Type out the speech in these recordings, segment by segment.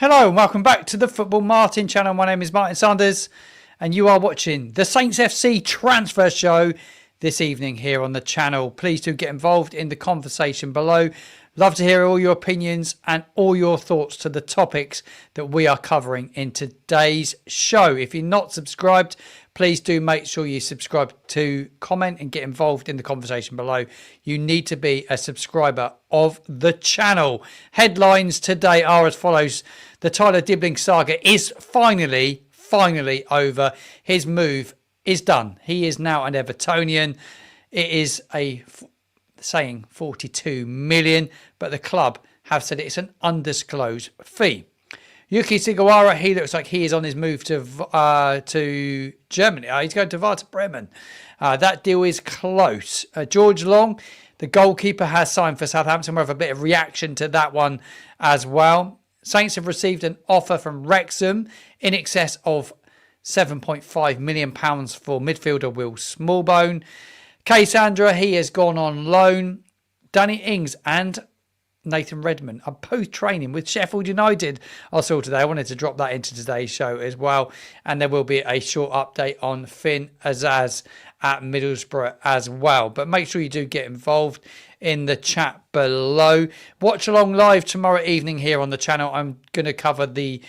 Hello and welcome back to the Football Martin channel. My name is Martin Sanders and you are watching the Saints FC Transfer Show this evening here on the channel. Please do get involved in the conversation below. Love to hear all your opinions and all your thoughts to the topics that we are covering in today's show. If you're not subscribed, please do make sure you subscribe to comment and get involved in the conversation below. You need to be a subscriber of the channel. Headlines today are as follows. The Tyler Dibling saga is finally over. His move is done. He is now an Evertonian. It is saying 42 million, but the club have said it's an undisclosed fee. Yukinari Sugawara, he looks like he is on his move to Germany. He's going to Werder Bremen. That deal is close. George Long, the goalkeeper, has signed for Southampton. We'll have a bit of reaction to that one as well. Saints have received an offer from Wrexham in excess of £7.5 million for midfielder Will Smallbone. Sandra, he has gone on loan. Danny Ings and Nathan Redmond are both training with Sheffield United. I saw today. I wanted to drop that into today's show as well. And there will be a short update on Finn Azaz at Middlesbrough as well. But make sure you do get involved in the chat below. Watch along live tomorrow evening here on the channel. I'm going to cover the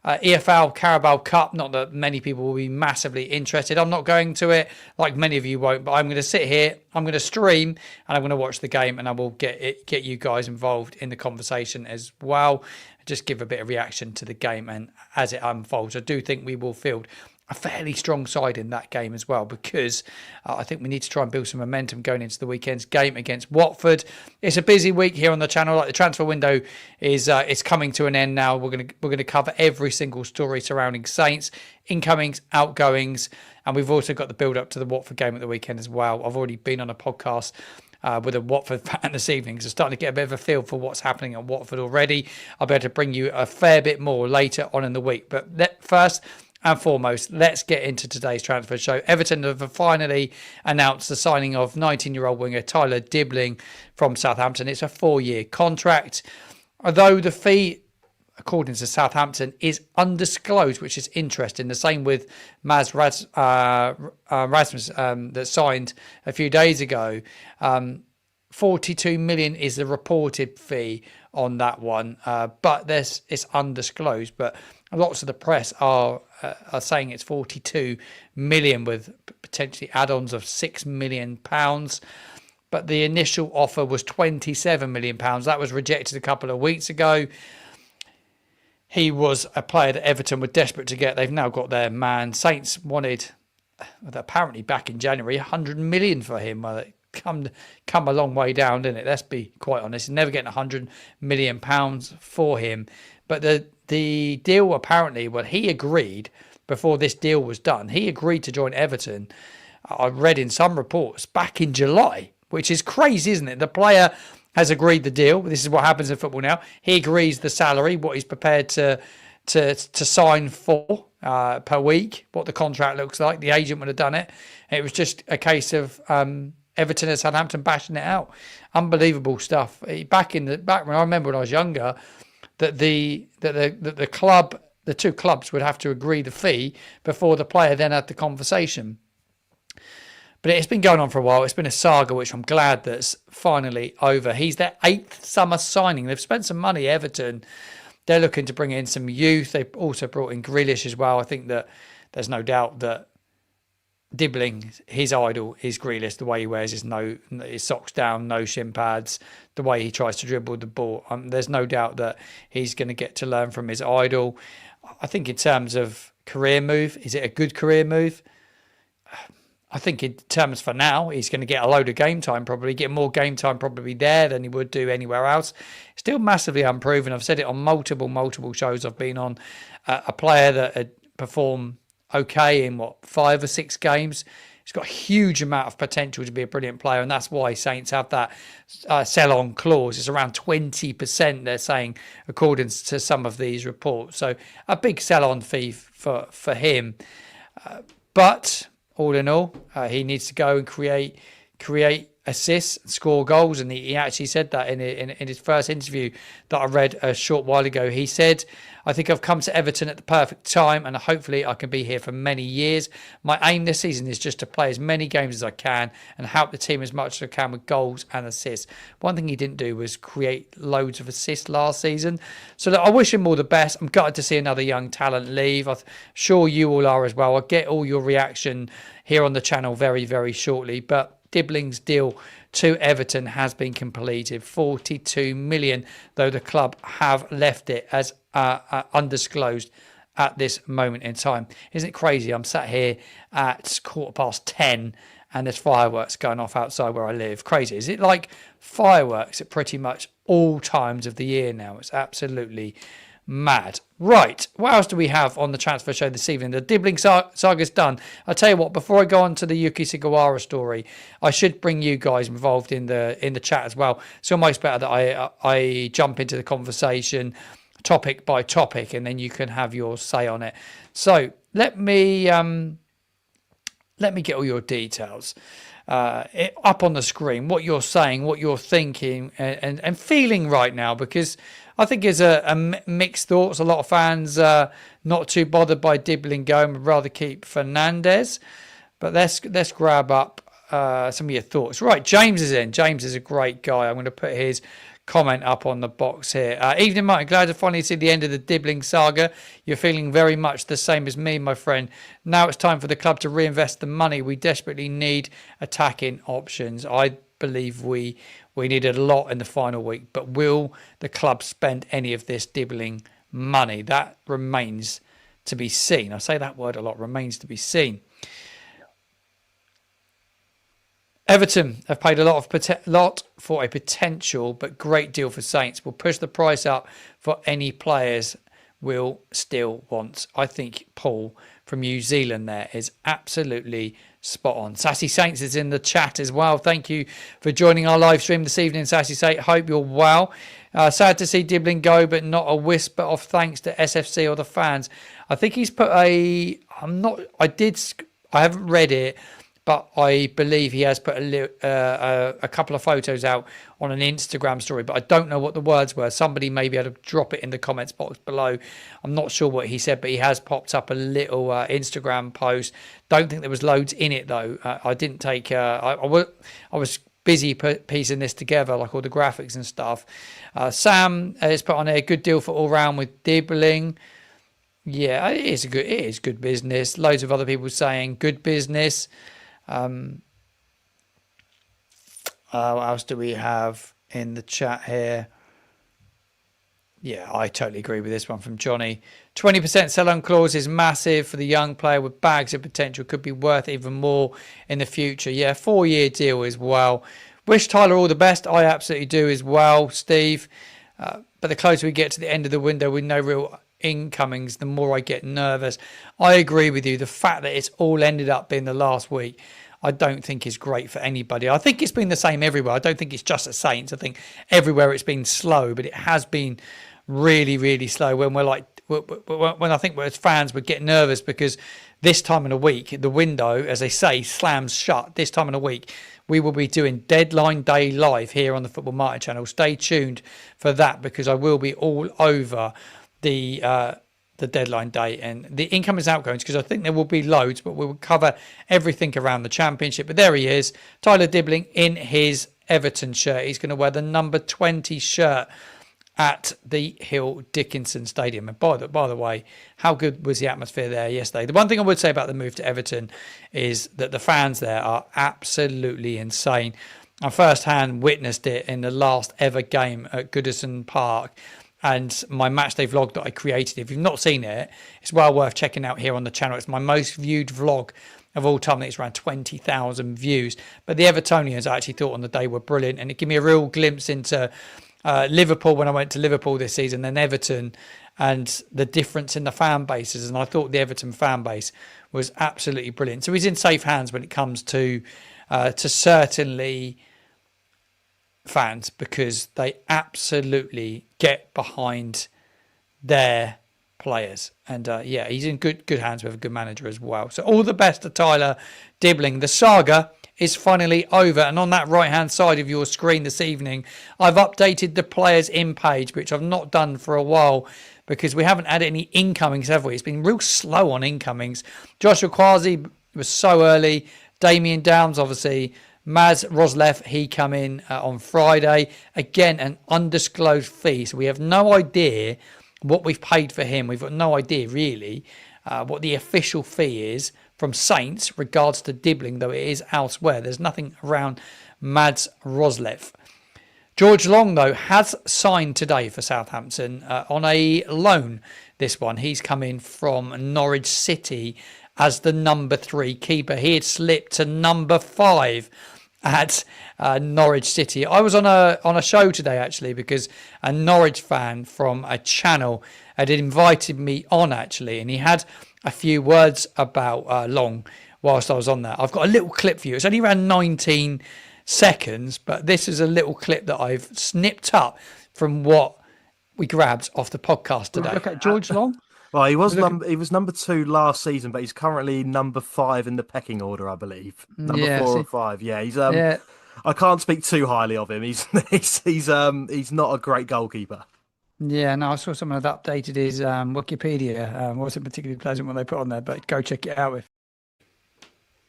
EFL Carabao Cup. Not that many people will be massively interested. I'm not going to it, like many of you won't, but I'm going to sit here, I'm going to stream, and I'm going to watch the game, and I will get you guys involved in the conversation as well. Just give a bit of reaction to the game, and as it unfolds, I do think we will field a fairly strong side in that game as well, because I think we need to try and build some momentum going into the weekend's game against Watford. It's a busy week here on the channel. Like, the transfer window is coming to an end now. We're gonna cover every single story surrounding Saints, incomings, outgoings, and we've also got the build up to the Watford game at the weekend as well. I've already been on a podcast with a Watford fan this evening, so starting to get a bit of a feel for what's happening at Watford already. I'll be able to bring you a fair bit more later on in the week, but first and foremost, let's get into today's transfer show. Everton have finally announced the signing of 19-year-old winger Tyler Dibling from Southampton. It's a 4-year contract, although the fee, according to Southampton, is undisclosed, which is interesting. The same with Rasmus that signed a few days ago. 42 million is the reported fee on that one, but it's undisclosed. But lots of the press are saying it's 42 million with potentially add-ons of £6 million. But the initial offer was £27 million. That was rejected a couple of weeks ago. He was a player that Everton were desperate to get. They've now got their man. Saints wanted, apparently back in January, 100 million for him. Well, it come a long way down, didn't it? Let's be quite honest. Never getting 100 million pounds for him. But the deal, apparently, well, he agreed before this deal was done. He agreed to join Everton. I read in some reports back in July, which is crazy, isn't it? The player has agreed the deal. This is what happens in football now. He agrees the salary, what he's prepared to sign for per week, what the contract looks like. The agent would have done it. It was just a case of Everton and Southampton bashing it out. Unbelievable stuff. Back when I remember when I was younger, that the club, the two clubs would have to agree the fee before the player then had the conversation. But it's been going on for a while. It's been a saga, which I'm glad that's finally over. He's their 8th summer signing. They've spent some money, Everton. They're looking to bring in some youth. They've also brought in Grealish as well. I think that there's no doubt that Dibling, his idol is Grealish. The way he wears his socks down, no shin pads, the way he tries to dribble the ball. There's no doubt that he's going to get to learn from his idol. I think in terms of career move, is it a good career move? I think in terms for now, he's going to get a load of game time, probably get more game time probably there than he would do anywhere else. Still massively unproven. I've said it on multiple shows I've been on. A player that had performed okay in 5 or 6 games. He's got a huge amount of potential to be a brilliant player, and that's why Saints have that sell-on clause. It's around 20%, they're saying, according to some of these reports. So a big sell-on fee for him. But all in all, he needs to go and create assist, score goals, and he actually said that in his first interview that I read a short while ago. He said, I think I've come to Everton at the perfect time, and hopefully I can be here for many years. My aim this season is just to play as many games as I can and help the team as much as I can with goals and assists. One thing he didn't do was create loads of assists last season. So look, I wish him all the best. I'm gutted to see another young talent leave. I'm sure you all are as well. I'll get all your reaction here on the channel very, very shortly. But Dibling's deal to Everton has been completed. 42 million, though the club have left it as undisclosed at this moment in time. Isn't it crazy? I'm sat here at 10:15 and there's fireworks going off outside where I live. Crazy. Is it like fireworks at pretty much all times of the year now? It's absolutely mad. Right, what else do we have on the transfer show this evening? The Dibling saga's done. I'll tell you what, before I go on to the Yuki Sugawara story, I should bring you guys involved in the chat as well. So almost better that I jump into the conversation topic by topic, and then you can have your say on it. So let me get all your details up on the screen, what you're saying, what you're thinking and feeling right now, because I think there's a mixed thoughts. A lot of fans not too bothered by Dibling going, would rather keep Fernandez. But let's grab up some of your thoughts. Right, James is in. James is a great guy. I'm going to put his comment up on the box here. Evening, Martin. Glad to finally see the end of the Dibling saga. You're feeling very much the same as me, my friend. Now it's time for the club to reinvest the money. We desperately need attacking options. I believe we needed a lot in the final week, but will the club spend any of this Dibling money? That remains to be seen. I say that word a lot, remains to be seen. Everton have paid a lot for a potential but great deal for Saints. Will push the price up for any players we'll still want. I think Paul from New Zealand there is absolutely spot on. Sassy Saints is in the chat as well. Thank you for joining our live stream this evening, Sassy Saints. Hope you're well. Sad to see Dibling go, but not a whisper of thanks to SFC or the fans. I think he's put I haven't read it, but I believe he has put a couple of photos out on an Instagram story, but I don't know what the words were. Somebody may be able to drop it in the comments box below. I'm not sure what he said, but he has popped up a little Instagram post. Don't think there was loads in it, though. I didn't take... I was busy piecing this together, like all the graphics and stuff. Sam has put on there, good deal for all round with Dibling. Yeah, it is good business. Loads of other people saying good business. What else do we have in the chat here? Yeah, I totally agree with this one from Johnny. 20% sell-on clause is massive for the young player with bags of potential. Could be worth even more in the future. Yeah, 4-year deal as well. Wish Tyler all the best. I absolutely do as well, Steve. But the closer we get to the end of the window with no real incomings, the more I get nervous. I agree with you. The fact that it's all ended up being the last week, I don't think is great for anybody. I think it's been the same everywhere. I don't think it's just at Saints. I think everywhere it's been slow, but it has been really, really slow. When I think as fans would get nervous because this time in a week, the window, as they say, slams shut. This time in a week, we will be doing Deadline Day live here on the Football Martin channel. Stay tuned for that because I will be all over the deadline day and the incomings and outgoings, because I think there will be loads, but we will cover everything around the championship. But there he is, Tyler Dibling in his Everton shirt. He's going to wear the number 20 shirt at the Hill Dickinson Stadium. And by the way, how good was the atmosphere there yesterday? The one thing I would say about the move to Everton is that the fans there are absolutely insane. I firsthand witnessed it in the last ever game at Goodison Park. And my matchday vlog that I created, if you've not seen it, it's well worth checking out here on the channel. It's my most viewed vlog of all time. It's around 20,000 views. But the Evertonians I actually thought on the day were brilliant. And it gave me a real glimpse into Liverpool when I went to Liverpool this season, then Everton, and the difference in the fan bases. And I thought the Everton fan base was absolutely brilliant. So he's in safe hands when it comes to certainly fans, because they absolutely get behind their players. And yeah, he's in good hands with a good manager as well. So all the best to Tyler Dibling. The saga is finally over. And on that right-hand side of your screen this evening, I've updated the players in page, which I've not done for a while because we haven't had any incomings, have we? It's been real slow on incomings. Joshua Kwasi was so early. Damien Downs, obviously. Maz Roslev, he come in on Friday. Again, an undisclosed fee. So we have no idea what we've paid for him. We've got no idea, really, what the official fee is from Saints regards to Dibling, though it is elsewhere. There's nothing around Mads Roslev. George Long, though, has signed today for Southampton on a loan. This one, he's come in from Norwich City as the number 3 keeper. He had slipped to number 5 at Norwich City. I was on a show today, actually, because a Norwich fan from a channel had invited me on, actually, and he had a few words about Long whilst I was on that. I've got a little clip for you. It's only around 19 seconds, but this is a little clip that I've snipped up from what we grabbed off the podcast today. Look at George Long. Well, he was number 2 last season, but he's currently number 5 in the pecking order, I believe. Number 4 or 5. Yeah, he's I can't speak too highly of him. He's not a great goalkeeper. Yeah, no, I saw someone had updated his Wikipedia. Wasn't particularly pleasant what they put on there, but go check it out.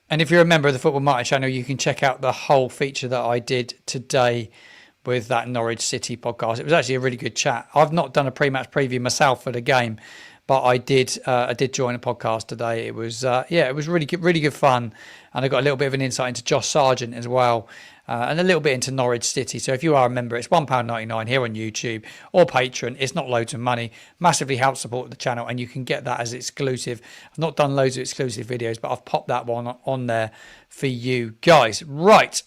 And if you're a member of the Football Martin channel, you can check out the whole feature that I did today with that Norwich City podcast. It was actually a really good chat. I've not done a pre-match preview myself for the game, but I did join a podcast today. It was it was really good fun, and I got a little bit of an insight into Josh Sargent as well, and a little bit into Norwich City. So if you are a member, it's £1.99 here on YouTube or Patreon. It's not loads of money. Massively helps support the channel, and you can get that as exclusive. I've not done loads of exclusive videos, but I've popped that one on there for you guys. Right,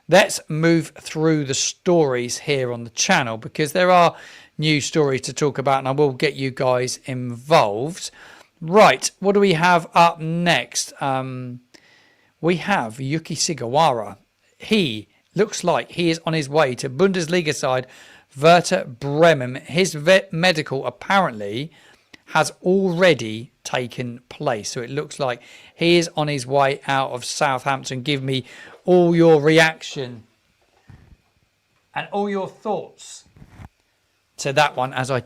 let's move through the stories here on the channel because there are new stories to talk about, and I will get you guys involved. Right, what do we have up next? We have Yuki Sugawara. He looks like he is on his way to Bundesliga side Werder Bremen. His vet medical apparently has already taken place, so it looks like he is on his way out of Southampton. Give me all your reaction and all your thoughts to that one as I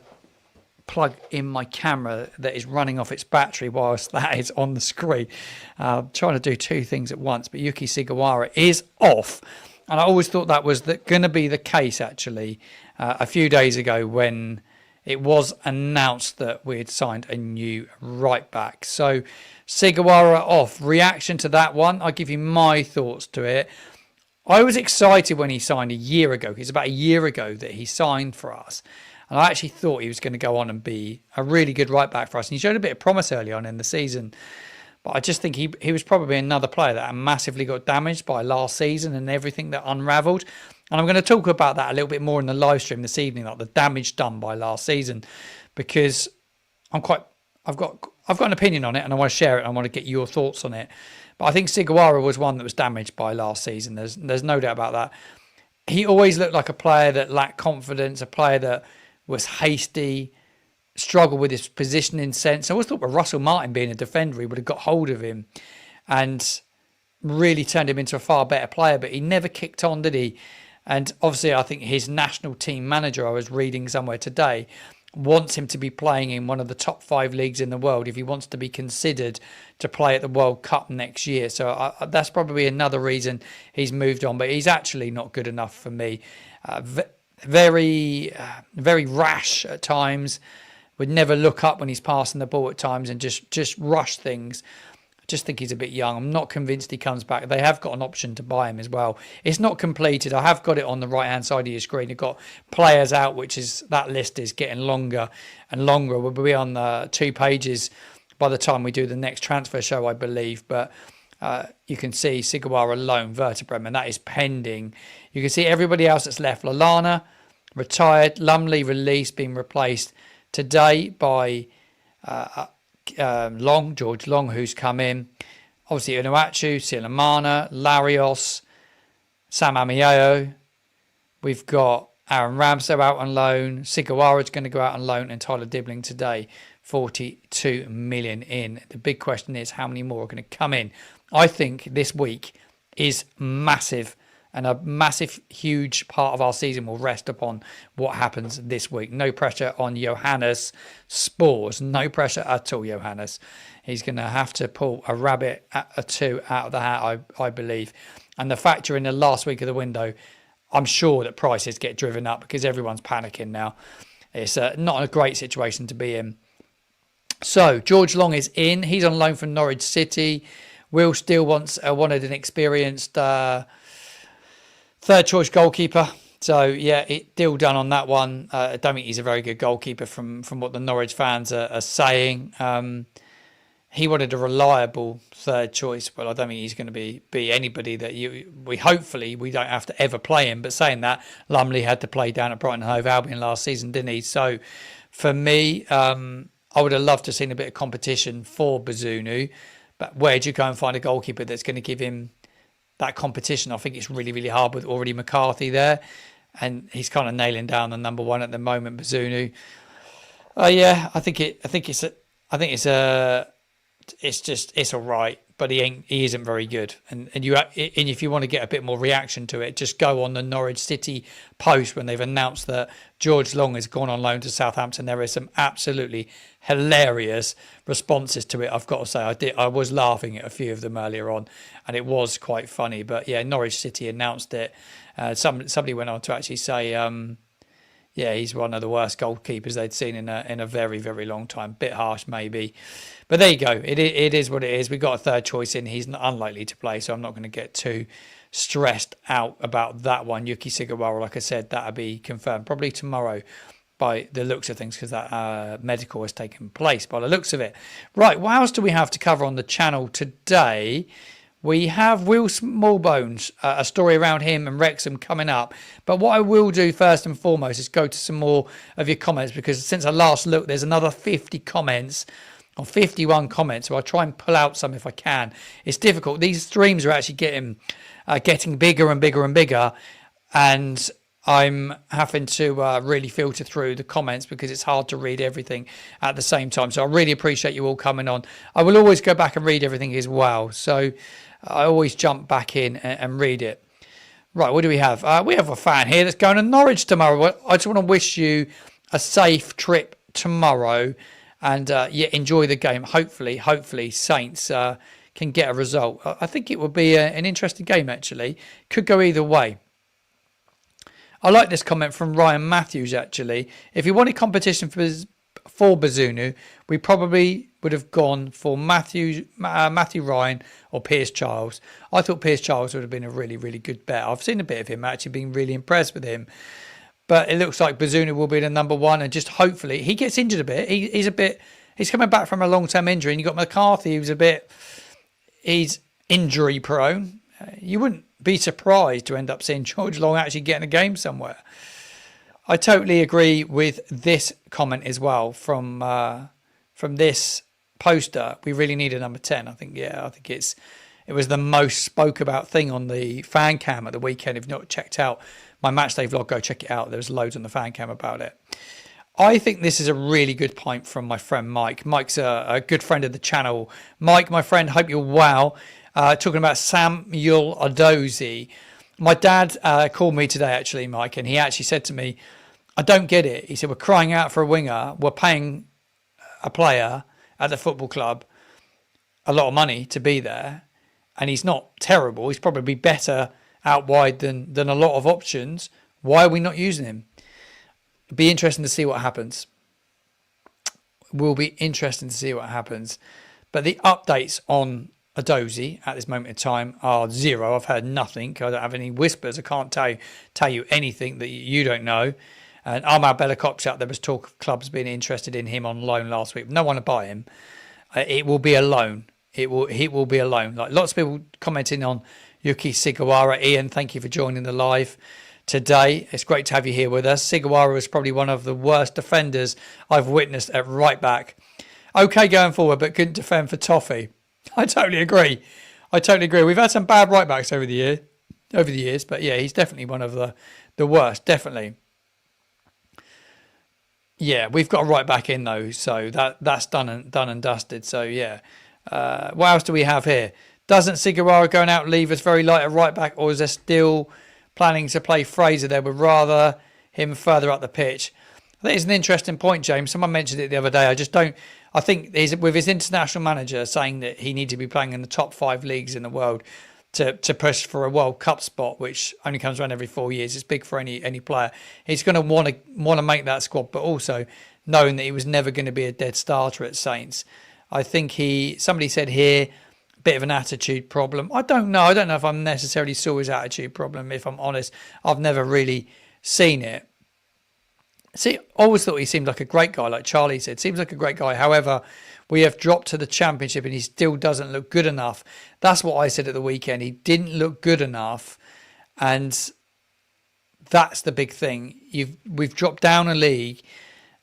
plug in my camera that is running off its battery whilst that is on the screen. Trying to do two things at once, but Yuki Sugawara is off. And I always thought that was going to be the case, actually, a few days ago when it was announced that we had signed a new right back. So Sugawara off. Reaction to that one, I'll give you my thoughts to it. I was excited when he signed a year ago. It's about a year ago that he signed for us. And I actually thought he was going to go on and be a really good right back for us. And he showed a bit of promise early on in the season. But I just think he was probably another player that massively got damaged by last season and everything that unravelled. And I'm going to talk about that a little bit more in the live stream this evening, like the damage done by last season, because I've got an opinion on it and I want to share it and I want to get your thoughts on it. But I think Sugawara was one that was damaged by last season. There's no doubt about that. He always looked like a player that lacked confidence, a player that was hasty, struggled with his positioning sense. I always thought with Russell Martin being a defender, he would have got hold of him and really turned him into a far better player, but he never kicked on, did he? And obviously I think his national team manager, I was reading somewhere today, wants him to be playing in one of the top 5 leagues in the world if he wants to be considered to play at the World Cup next year. So that's probably another reason he's moved on, but he's actually not good enough for me. Very rash at times, would never look up when he's passing the ball at times and just rush things. I just think he's a bit young. I'm not convinced he comes back. They have got an option to buy him as well. It's not completed. I have got it on the right hand side of your screen. You've got players out, which is that list is getting longer and longer. We'll be on the 2 pages by the time we do the next transfer show, I believe. But you can see Sugawara loan, Werder Bremen, that is pending. You can see everybody else that's left. Lallana retired, Lumley released, being replaced today by George Long, who's come in. Obviously, Unuachu, Silamana, Larios, Sam Amiao. We've got Aaron Ramsey out on loan. Sugawara's going to go out on loan, and Tyler Dibling today, 42 million in. The big question is how many more are going to come in. I think this week is massive. And a massive, huge part of our season will rest upon what happens this week. No pressure on Johannes Spores. No pressure at all, Johannes. He's going to have to pull a rabbit or two out of the hat, I believe. And the fact you're in the last week of the window, I'm sure that prices get driven up because everyone's panicking now. It's not a great situation to be in. So, George Long is in. He's on loan from Norwich City. Will still wanted an experienced... third choice goalkeeper. So, yeah, deal done on that one. I don't think he's a very good goalkeeper from what the Norwich fans are saying. He wanted a reliable third choice, but I don't think he's going to be anybody that hopefully we don't have to ever play him. But saying that, Lumley had to play down at Brighton and Hove Albion last season, didn't he? So, for me, I would have loved to have seen a bit of competition for Bazunu. But where do you go and find a goalkeeper that's going to give him that competition? I think it's really, really hard with already McCarthy there, and he's kind of nailing down the number one at the moment, Bazunu. Yeah, I think it's all right, but he isn't very good. And if you want to get a bit more reaction to it, just go on the Norwich City post when they've announced that George Long has gone on loan to Southampton. There is some absolutely hilarious responses to it. I've got to say, I was laughing at a few of them earlier on, and it was quite funny. But yeah, Norwich City announced it. Somebody went on to actually say, yeah, he's one of the worst goalkeepers they'd seen in a very, very long time. Bit harsh, maybe. But there you go. It is what it is. We got a third choice in. He's unlikely to play, so I'm not going to get too stressed out about that one. Yuki Sugawara, like I said, that'll be confirmed probably tomorrow by the looks of things, because that medical has taken place by the looks of it. Right, what else do we have to cover on the channel today? We have Will Smallbones, a story around him and Wrexham coming up. But what I will do first and foremost is go to some more of your comments, because since I last looked, there's another 50 comments or 51 comments. So I'll try and pull out some if I can. It's difficult. These streams are actually getting bigger and bigger and bigger. And I'm having to really filter through the comments because it's hard to read everything at the same time. So I really appreciate you all coming on. I will always go back and read everything as well. So I always jump back in and read it. Right, what do we have? We have a fan here that's going to Norwich tomorrow. I just want to wish you a safe trip tomorrow, and yeah, enjoy the game. Hopefully Saints can get a result. I think it will be an interesting game, actually. Could go either way. I like this comment from Ryan Matthews, actually. If you wanted competition for Bazunu, we probably would have gone for Matthew Ryan or Piers Charles. I thought Piers Charles would have been a really, really good bet. I've seen a bit of him, actually been really impressed with him. But it looks like Bazunu will be the number one, and just hopefully he gets injured a bit. He's coming back from a long-term injury, and you've got McCarthy, he's injury prone. You wouldn't be surprised to end up seeing George Long actually getting a game somewhere. I totally agree with this comment as well from this poster. We really need a number 10. I think it was the most spoke about thing on the fan cam at the weekend. If you've not checked out my matchday vlog, go check it out. There's loads on the fan cam about it. I think this is a really good point from my friend Mike. Mike's a good friend of the channel. Mike, my friend, hope you're well. Talking about Samuel Odozie. My dad called me today, actually, Mike, and he actually said to me, I don't get it. He said, we're crying out for a winger. We're paying a player at the football club a lot of money to be there, and he's not terrible. He's probably better out wide than a lot of options. Why are we not using him? It'll be interesting to see what happens. Will be interesting to see what happens. But the updates on Odozie at this moment in time are zero. I've heard nothing. I don't have any whispers. I can't tell you anything that you don't know. And Armad Belakop's out there was talk of clubs being interested in him on loan last week. No one to buy him. It will be a loan. He will be a loan. Like lots of people commenting on Yuki Sugawara. Ian, thank you for joining the live today. It's great to have you here with us. Sugawara is probably one of the worst defenders I've witnessed at right back. Okay going forward, but couldn't defend for toffee. I totally agree. We've had some bad right backs over the years, but yeah, he's definitely one of the worst, definitely. Yeah, we've got a right back in though, so that's done and dusted. So yeah, what else do we have here? Doesn't Sugawara going out leave us very light at right back, or is there still planning to play Fraser there? Would rather him further up the pitch. I think it's an interesting point, James. Someone mentioned it the other day. I think with his international manager saying that he needs to be playing in the top 5 leagues in the world to push for a World Cup spot, which only comes around every 4 years. It's big for any player. He's going to want to make that squad, but also knowing that he was never going to be a dead starter at Saints. I think somebody said here, bit of an attitude problem. I don't know if I necessarily saw his attitude problem, if I'm honest. I've never really seen it. See, I always thought he seemed like a great guy, like Charlie said. Seems like a great guy. However, we have dropped to the Championship and he still doesn't look good enough. That's what I said at the weekend. He didn't look good enough, and that's the big thing. We've dropped down a league,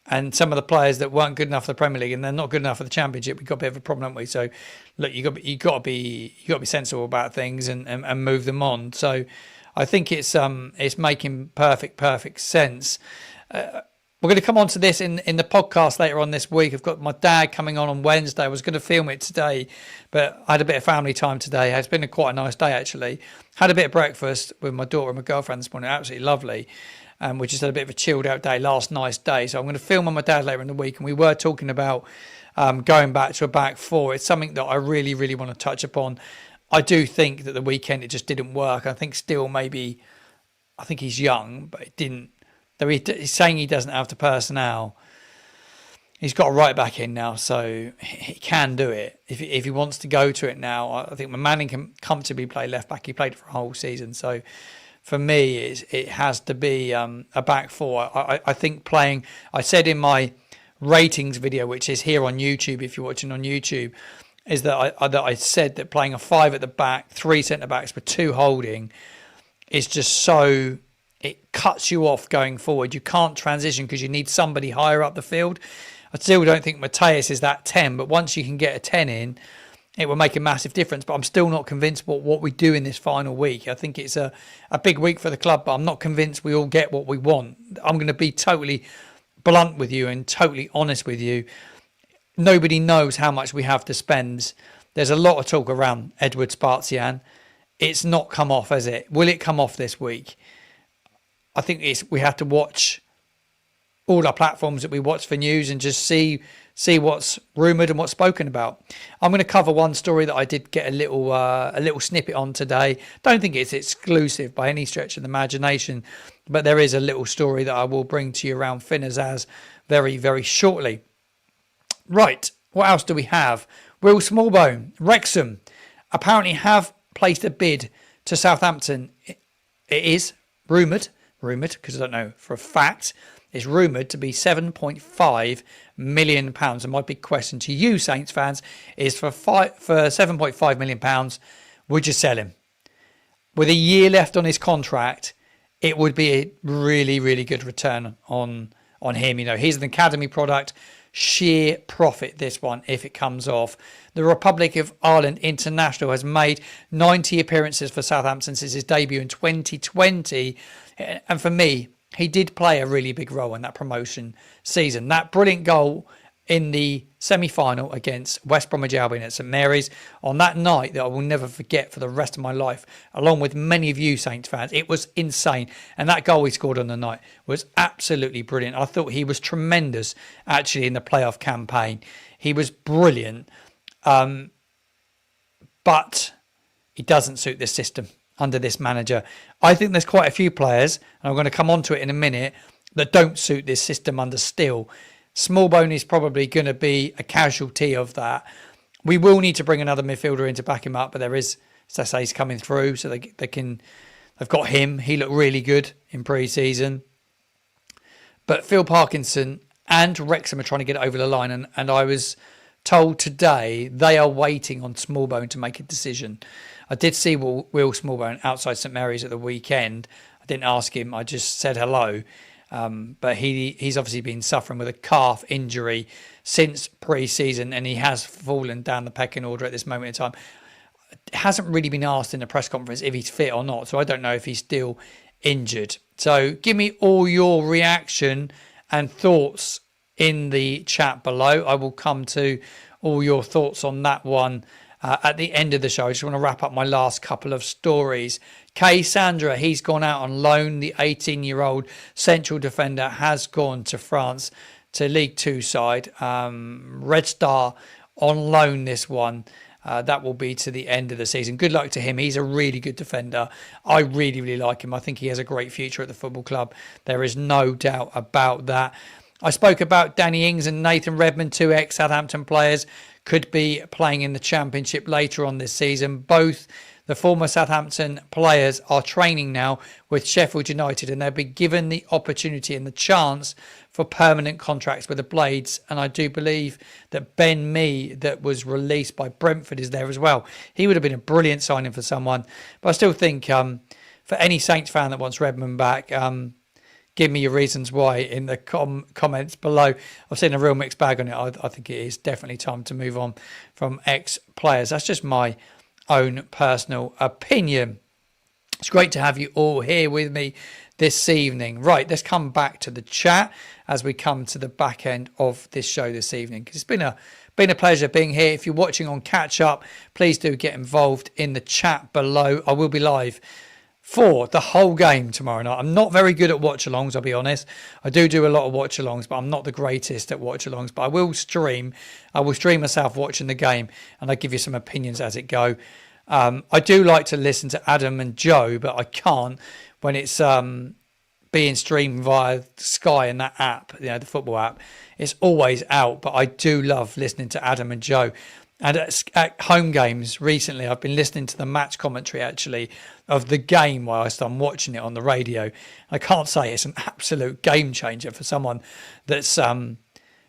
and some of the players that weren't good enough for the Premier League and they're not good enough for the Championship, we've got a bit of a problem, haven't we? So, look, you got to be sensible about things and move them on. So, I think it's making perfect sense. We're going to come on to this in the podcast later on this week. I've got my dad coming on Wednesday. I was going to film it today, but I had a bit of family time today. It's been quite a nice day, actually. Had a bit of breakfast with my daughter and my girlfriend this morning. Absolutely lovely. We just had a bit of a chilled out day, last nice day. So I'm going to film on my dad later in the week. And we were talking about going back to a back 4. It's something that I really, really want to touch upon. I do think that the weekend, it just didn't work. I think he's young, but it didn't. Though he's saying he doesn't have the personnel, he's got a right back in now, so he can do it if he wants to go to it now. I think Manning can comfortably play left back. He played it for a whole season, so for me, it has to be a back 4. I think playing. I said in my ratings video, which is here on YouTube, if you're watching on YouTube, is that I said that playing a 5 at the back, 3 centre backs with 2 holding, is just so. It cuts you off going forward. You can't transition because you need somebody higher up the field. I still don't think Mateus is that 10, but once you can get a 10 in, it will make a massive difference. But I'm still not convinced what we do in this final week. I think it's a big week for the club, but I'm not convinced we all get what we want. I'm going to be totally blunt with you and totally honest with you. Nobody knows how much we have to spend. There's a lot of talk around Edward Spartian. It's not come off, has it? Will it come off this week? I think we have to watch all our platforms that we watch for news and just see what's rumoured and what's spoken about. I'm going to cover one story that I did get a little snippet on today. Don't think it's exclusive by any stretch of the imagination, but there is a little story that I will bring to you around Finn Azaz very, very shortly. Right, what else do we have? Will Smallbone, Wrexham, apparently have placed a bid to Southampton. It is rumoured because I don't know for a fact, it's rumoured to be £7.5 million. And my big question to you, Saints fans, is for £7.5 million, would you sell him? With a year left on his contract, it would be a really, really good return on him. You know, he's an academy product, sheer profit, this one, if it comes off. The Republic of Ireland international has made 90 appearances for Southampton since his debut in 2020. And for me, he did play a really big role in that promotion season. That brilliant goal in the semi-final against West Bromwich Albion at St Mary's on that night that I will never forget for the rest of my life, along with many of you Saints fans. It was insane. And that goal he scored on the night was absolutely brilliant. I thought he was tremendous, actually, in the playoff campaign. He was brilliant. But he doesn't suit this system under this manager. I think there's quite a few players, and I'm going to come on to it in a minute, that don't suit this system under Steele. Smallbone is probably going to be a casualty of that. We will need to bring another midfielder in to back him up, but there is Sesse's coming through, so they've got him. He looked really good in pre-season. But Phil Parkinson and Wrexham are trying to get it over the line, and I was told today they are waiting on Smallbone to make a decision. I did see Will Smallbone outside St Mary's at the weekend. I didn't ask him, I just said hello. But he's obviously been suffering with a calf injury since pre-season, and he has fallen down the pecking order at this moment in time. It hasn't really been asked in the press conference if he's fit or not, so I don't know if he's still injured. So give me all your reaction and thoughts in the chat below. I will come to all your thoughts on that one at the end of the show. I just want to wrap up my last couple of stories. Kay Sandra, he's gone out on loan. The 18-year-old central defender has gone to France to League Two side. Red Star on loan this one. That will be to the end of the season. Good luck to him. He's a really good defender. I really, really like him. I think he has a great future at the football club. There is no doubt about that. I spoke about Danny Ings and Nathan Redmond, 2 ex-Southampton players, could be playing in the Championship later on this season. Both the former Southampton players are training now with Sheffield United, and they'll be given the opportunity and the chance for permanent contracts with the Blades. And I do believe that Ben Mee, that was released by Brentford, is there as well. He would have been a brilliant signing for someone. But I still think for any Saints fan that wants Redmond back, give me your reasons why in the comments below. I've seen a real mixed bag on it. I think it is definitely time to move on from ex-players. That's just my own personal opinion. It's great to have you all here with me this evening. Right, let's come back to the chat as we come to the back end of this show this evening, because it's been a pleasure being here. If you're watching on catch up, please do get involved in the chat below. I will be live for the whole game tomorrow night. I'm not very good at watch-alongs, I'll be honest. I do a lot of watch-alongs, but I'm not the greatest at watch-alongs. But I will stream myself watching the game, and I'll give you some opinions as it go. I do like to listen to Adam and Joe, but I can't when it's being streamed via Sky and that app, the football app. It's always out, but I do love listening to Adam and Joe. And at home games recently, I've been listening to the match commentary, actually, of the game whilst I'm watching it on the radio. I can't say it's an absolute game changer for someone that's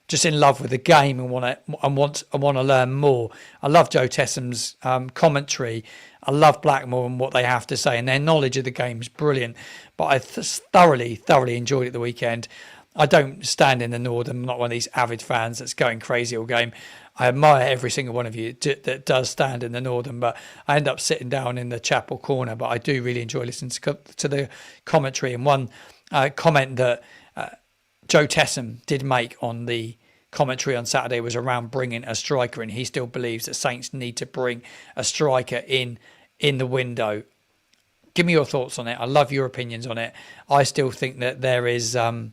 just in love with the game and want to learn more. I love Joe Tessam's commentary. I love Blackmore and what they have to say, and their knowledge of the game is brilliant. But I thoroughly enjoyed it the weekend. I don't stand in the North. I'm not one of these avid fans that's going crazy all game. I admire every single one of you that does stand in the Northern, but I end up sitting down in the chapel corner. But I do really enjoy listening to the commentary. And one comment that Joe Tessam did make on the commentary on Saturday was around bringing a striker in. He still believes that Saints need to bring a striker in the window. Give me your thoughts on it. I love your opinions on it. I still think that there is a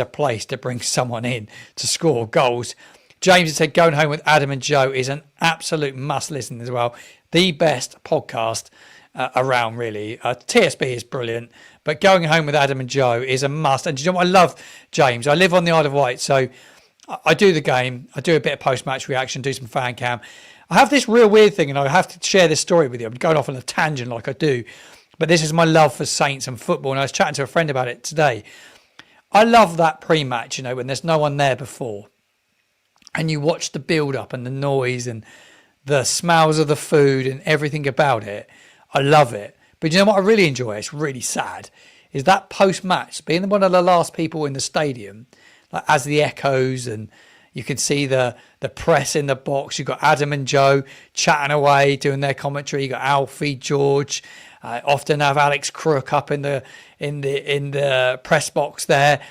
place to bring someone in to score goals. James has said going home with Adam and Joe is an absolute must listen as well. The best podcast around, really. TSB is brilliant, but going home with Adam and Joe is a must. And do you know what I love, James? I live on the Isle of Wight, so I do the game. I do a bit of post-match reaction, do some fan cam. I have this real weird thing, and I have to share this story with you. I'm going off on a tangent like I do, but this is my love for Saints and football, and I was chatting to a friend about it today. I love that pre-match, when there's no one there before. And you watch the build-up and the noise and the smells of the food and everything about it. I love it. But you know what I really enjoy? It's really sad. Is that post-match, being one of the last people in the stadium, like as the echoes, and you can see the press in the box. You've got Adam and Joe chatting away, doing their commentary. You've got Alfie, George. Often have Alex Crook up in the press box there.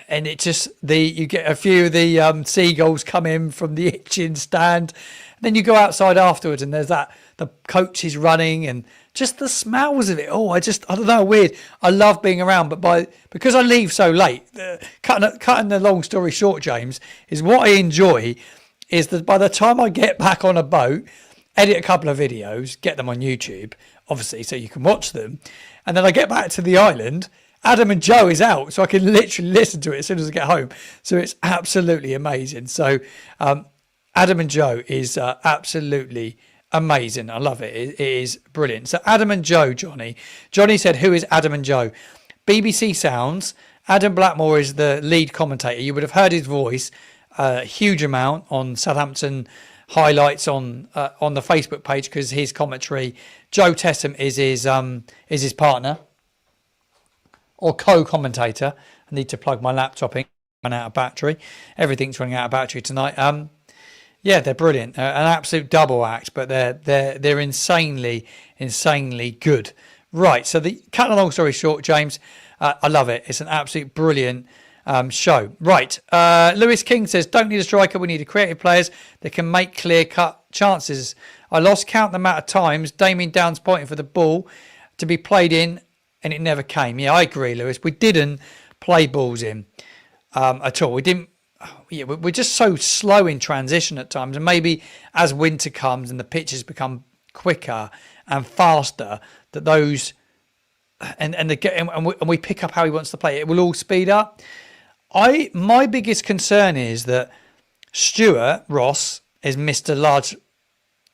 And it just you get a few of the seagulls come in from the itching stand. And then you go outside afterwards, and there's the coach is running, and just the smells of it. Oh, I don't know, weird. I love being around, but because I leave so late, cutting the long story short, James, is what I enjoy is that by the time I get back on a boat, edit a couple of videos, get them on YouTube, obviously, so you can watch them, and then I get back to the island. Adam and Joe is out, so I can literally listen to it as soon as I get home. So it's absolutely amazing. So Adam and Joe is absolutely amazing. I love it. It is brilliant. So Adam and Joe, Johnny said, who is Adam and Joe? BBC Sounds. Adam Blackmore is the lead commentator. You would have heard his voice a huge amount on Southampton highlights on the Facebook page because his commentary. Joe Tessam is his partner. Or co-commentator. I need to plug my laptop in. Run out of battery. Everything's running out of battery tonight. Yeah, they're brilliant. An absolute double act, but they're insanely good. Right. So cut a long story short, James, I love it. It's an absolute brilliant show. Right. Lewis King says, don't need a striker. We need creative players that can make clear-cut chances. I lost count the amount of times Damien Downs pointing for the ball to be played in, and it never came. Yeah, I agree, Lewis. We didn't play balls in at all. We didn't. Yeah, we're just so slow in transition at times, and maybe as winter comes and the pitches become quicker and faster, that those and we pick up how he wants to play, it will all speed up. My biggest concern is that Stuart Ross has missed a large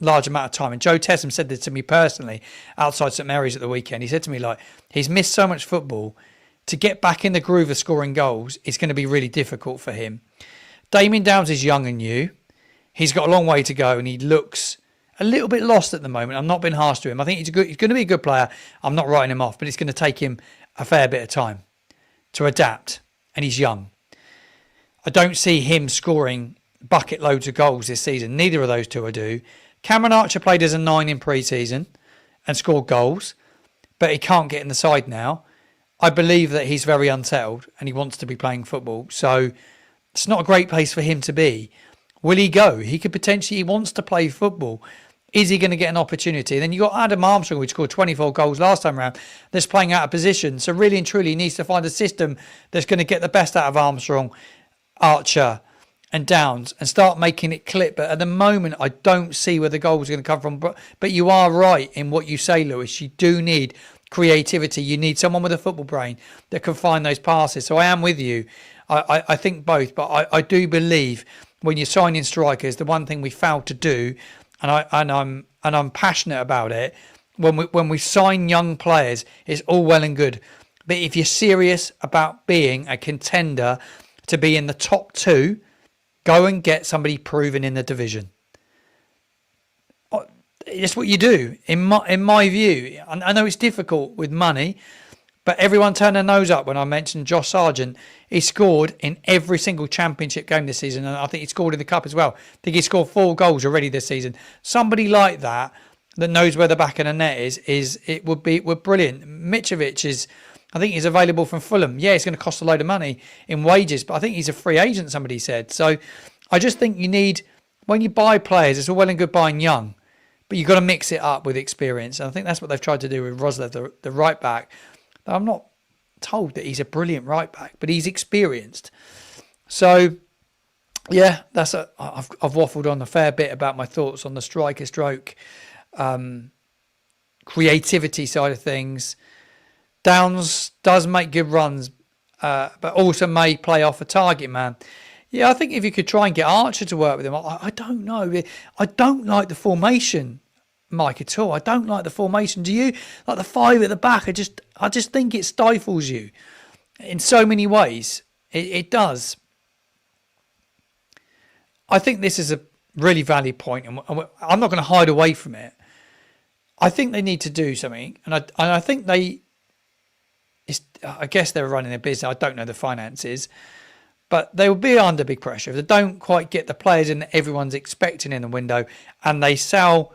amount of time, and Joe Tessam said this to me personally outside St Mary's at the weekend. He said to me, like, he's missed so much football. To get back in the groove of scoring goals is going to be really difficult for him. Damien Downs is young and new. He's got a long way to go, and he looks a little bit lost at the moment. I'm not being harsh to him. I think he's going to be a good player. I'm not writing him off, but it's going to take him a fair bit of time to adapt, and he's young. I don't see him scoring bucket loads of goals this season. Neither of those two I do. Cameron Archer played as a 9 in pre-season and scored goals, but he can't get in the side now. I believe that he's very unsettled and he wants to be playing football. So it's not a great place for him to be. Will he go? He could potentially, he wants to play football. Is he going to get an opportunity? And then you got Adam Armstrong, who scored 24 goals last time around, that's playing out of position. So really and truly, he needs to find a system that's going to get the best out of Armstrong, Archer and Downs and start making it clip. But at the moment, I don't see where the goals are going to come from. But you are right in what you say, Lewis. You do need creativity. You need someone with a football brain that can find those passes. So I am with you. I think both, but I do believe when you're signing strikers, the one thing we failed to do, and I'm passionate about it, when we sign young players, it's all well and good, but if you're serious about being a contender to be in the top 2, go and get somebody proven in the division. It's what you do, in my view. I know it's difficult with money, but everyone turned their nose up when I mentioned Josh Sargent. He scored in every single championship game this season, and I think he scored in the cup as well. I think he scored 4 goals already this season. Somebody like that knows where the back of the net is we're brilliant. Mitrovic is, I think he's available from Fulham. Yeah, it's going to cost a load of money in wages, but I think he's a free agent, somebody said. So I just think you need, when you buy players, it's all well and good buying young, but you've got to mix it up with experience. And I think that's what they've tried to do with Roslev, the right back. I'm not told that he's a brilliant right back, but he's experienced. So, yeah, I've waffled on a fair bit about my thoughts on the striker stroke, creativity side of things. Downs does make good runs, but also may play off a target man. Yeah, I think if you could try and get Archer to work with him, I don't know. I don't like the formation, Mike, at all. I don't like the formation. Do you? Like the 5 at the back, I just think it stifles you in so many ways. It does. I think this is a really valid point, and I'm not going to hide away from it. I think they need to do something, and I think I guess they're running their business. I don't know the finances, but they will be under big pressure if they don't quite get the players in that everyone's expecting in the window, and they sell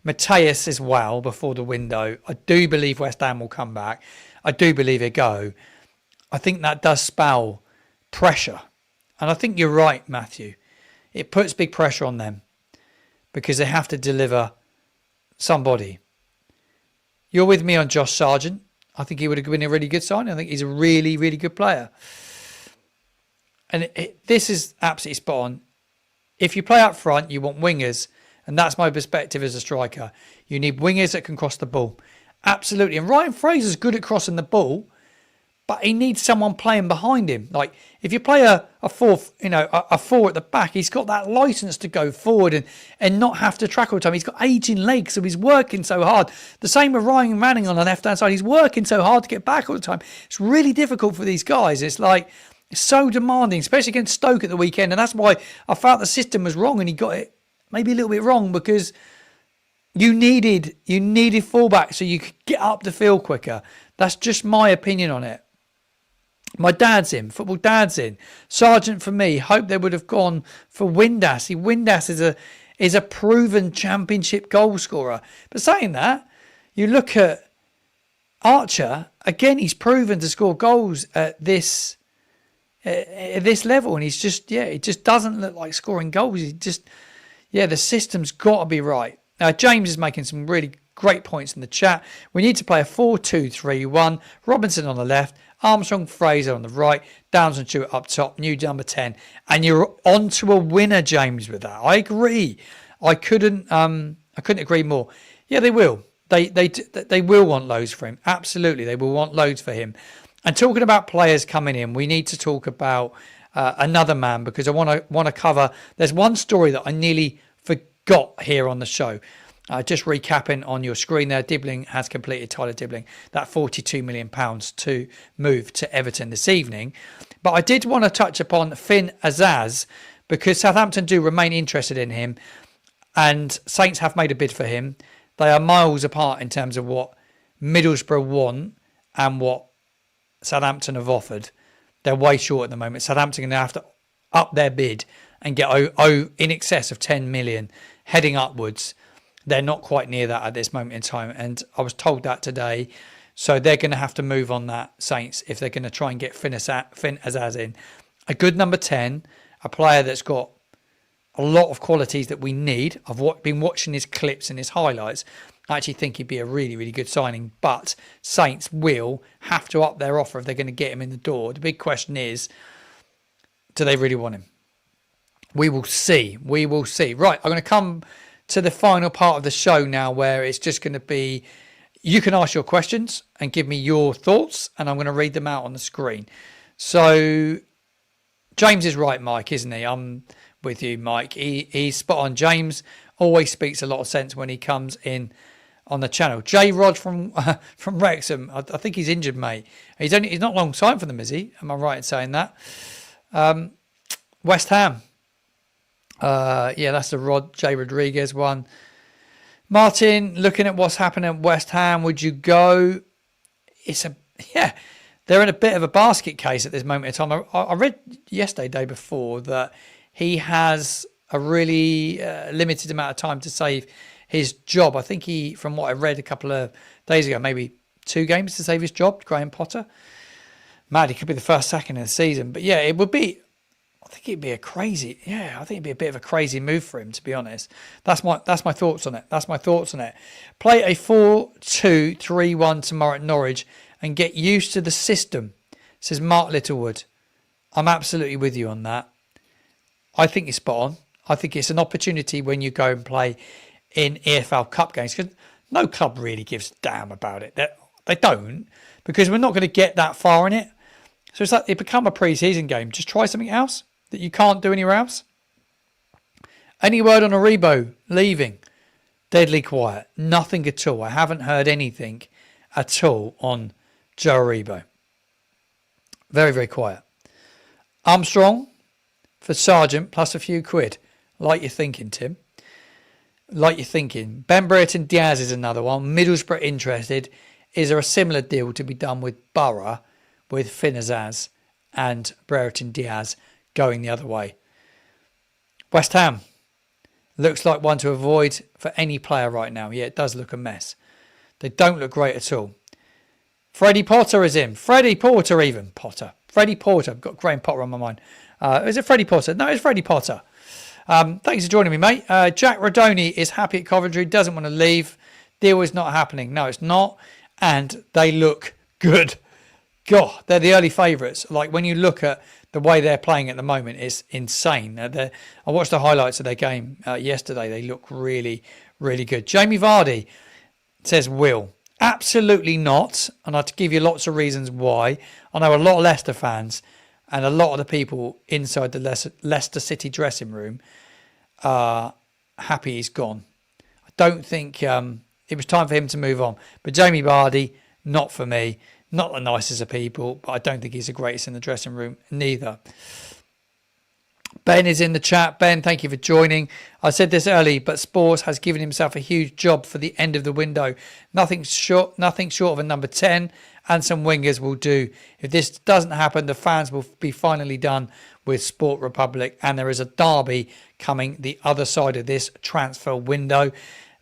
Mateus as well before the window. I do believe West Ham will come back. I do believe they go. I think that does spell pressure, and I think you're right, Matthew. It puts big pressure on them because they have to deliver somebody. You're with me on Josh Sargent. I think he would have been a really good sign. I think he's a really, really good player. And this is absolutely spot on. If you play up front, you want wingers. And that's my perspective as a striker. You need wingers that can cross the ball. Absolutely. And Ryan Fraser's good at crossing the ball, but he needs someone playing behind him. Like if you play a 4 at the back, he's got that license to go forward and not have to track all the time. He's got aging legs, so he's working so hard. The same with Ryan Manning on the left-hand side. He's working so hard to get back all the time. It's really difficult for these guys. It's so demanding, especially against Stoke at the weekend. And that's why I felt the system was wrong, and he got it maybe a little bit wrong, because you needed fullback so you could get up the field quicker. That's just my opinion on it. My dad's in. Football dad's in. Sargent for me. Hope they would have gone for Windass. Windass is a proven championship goal scorer. But saying that, you look at Archer, again, he's proven to score goals at this at this level, and he's just, it just doesn't look like scoring goals. The system's got to be right. James is making some really great points in the chat. We need to play a 4-2-3-1. Robinson on the left, Armstrong, Fraser on the right, Downs and Stewart up top, new number 10. And you're on to a winner, James, with that. I agree. I couldn't agree more. Yeah, they will. They will want loads for him. Absolutely, they will want loads for him. And talking about players coming in, we need to talk about another man, because I want to cover. There's one story that I nearly forgot here on the show. Just recapping on your screen there, Dibling has completed, Tyler Dibling, that £42 million to move to Everton this evening. But I did want to touch upon Finn Azaz, because Southampton do remain interested in him, and Saints have made a bid for him. They are miles apart in terms of what Middlesbrough want and what Southampton have offered. They're way short at the moment. Southampton are going to have to up their bid and get in excess of 10 million heading upwards. They're not quite near that at this moment in time, and I was told that today. So they're going to have to move on that, Saints, if they're going to try and get Finn Azaz in. A good number 10, a player that's got a lot of qualities that we need. I've been watching his clips and his highlights. I actually think he'd be a really, really good signing, but Saints will have to up their offer if they're going to get him in the door. The big question is, do they really want him? We will see. We will see. Right, I'm going to come to the final part of the show now, where it's just going to be, you can ask your questions and give me your thoughts, and I'm going to read them out on the screen. So James is right, Mike, isn't he? I'm with you, Mike. He's spot on. James always speaks a lot of sense when he comes in on the channel. J Rod from Wrexham, I think he's injured, mate. He's not long time for them, is he? Am I right in saying that? West Ham. That's the Rod J Rodriguez one. Martin, looking at what's happening at West Ham, would you go? They're in a bit of a basket case at this moment in time. I read yesterday, day before, that he has a really limited amount of time to save his job. I think from what I read a couple of days ago, maybe 2 games to save his job, Graham Potter. Mad, he could be the first sacking of the season. But yeah, I think it'd be a bit of a crazy move for him, to be honest. That's my thoughts on it. Play a 4-2-3-1 tomorrow at Norwich and get used to the system, says Mark Littlewood. I'm absolutely with you on that. I think you're spot on. I think it's an opportunity when you go and play in EFL Cup games, because no club really gives a damn about it. They don't, because we're not going to get that far in it. So it's like it become a pre-season game. Just try something else that you can't do anywhere else. Any word on Aribo leaving? Deadly quiet. Nothing at all. I haven't heard anything at all on Joe Aribo. Very, very quiet. Armstrong for Sargent plus a few quid. Like you're thinking, Tim. Like you're thinking. Ben Brereton Diaz is another one. Middlesbrough interested. Is there a similar deal to be done with Borough, with Finn Azaz and Brereton Diaz going the other way? West Ham looks like one to avoid for any player right now. Yeah, it does look a mess. They don't look great at all. Freddie Potter is in. Freddie Porter even. Potter. Freddie Porter. I've got Graham Potter on my mind. Is it Freddie Potter? No, it's Freddie Potter. Thanks for joining me, mate. Jack Rodoni is happy at Coventry. Doesn't want to leave. Deal is not happening. No, it's not. And they look good. God, they're the early favourites. Like, when you look at the way they're playing at the moment, it's insane. I watched the highlights of their game yesterday. They look really, really good. Jamie Vardy says will. Absolutely not. And I'll give you lots of reasons why. I know a lot of Leicester fans and a lot of the people inside the Leicester City dressing room are happy he's gone. I don't think it was time for him to move on. But Jamie Vardy, not for me. Not the nicest of people, but I don't think he's the greatest in the dressing room neither. Ben is in the chat. Ben, thank you for joining. I said this early, but Spurs has given himself a huge job for the end of the window. Nothing short of a number 10 and some wingers will do. If this doesn't happen, the fans will be finally done with Sport Republic, and there is a derby coming the other side of this transfer window.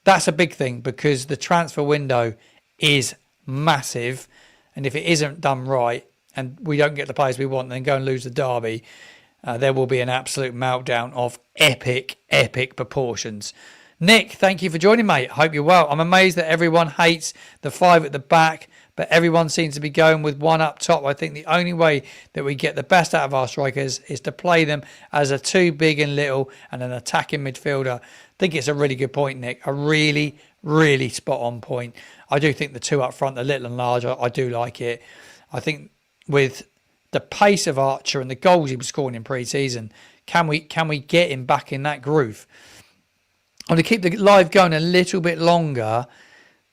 That's a big thing, because the transfer window is massive. And if it isn't done right, and we don't get the players we want and then go and lose the derby, there will be an absolute meltdown of epic proportions. Nick, thank you for joining, mate. Hope you're well. I'm amazed that everyone hates the 5 at the back, but everyone seems to be going with 1 up top. I think the only way that we get the best out of our strikers is to play them as a 2 big and little and an attacking midfielder. I think it's a really good point, Nick. A really spot on point. I do think the 2 up front, the little and large, I do like it. I think with the pace of Archer and the goals he was scoring in pre-season, can we get him back in that groove? I'm going to keep the live going a little bit longer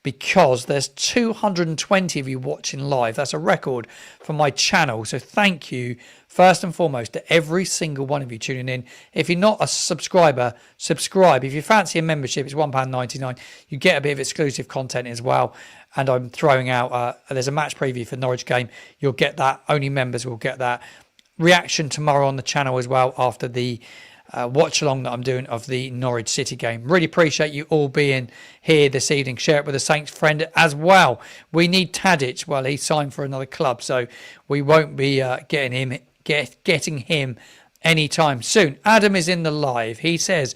because there's 220 of you watching live. That's a record for my channel. So thank you, first and foremost, to every single one of you tuning in. If you're not a subscriber, subscribe. If you fancy a membership, it's £1.99. You get a bit of exclusive content as well. And I'm throwing out, there's a match preview for Norwich game. You'll get that. Only members will get that. Reaction tomorrow on the channel as well after the watch along that I'm doing of the Norwich City game. Really appreciate you all being here this evening. Share it with a Saints friend as well. We need Tadic. Well, he signed for another club, so we won't be getting him anytime soon. Adam is in the live. He says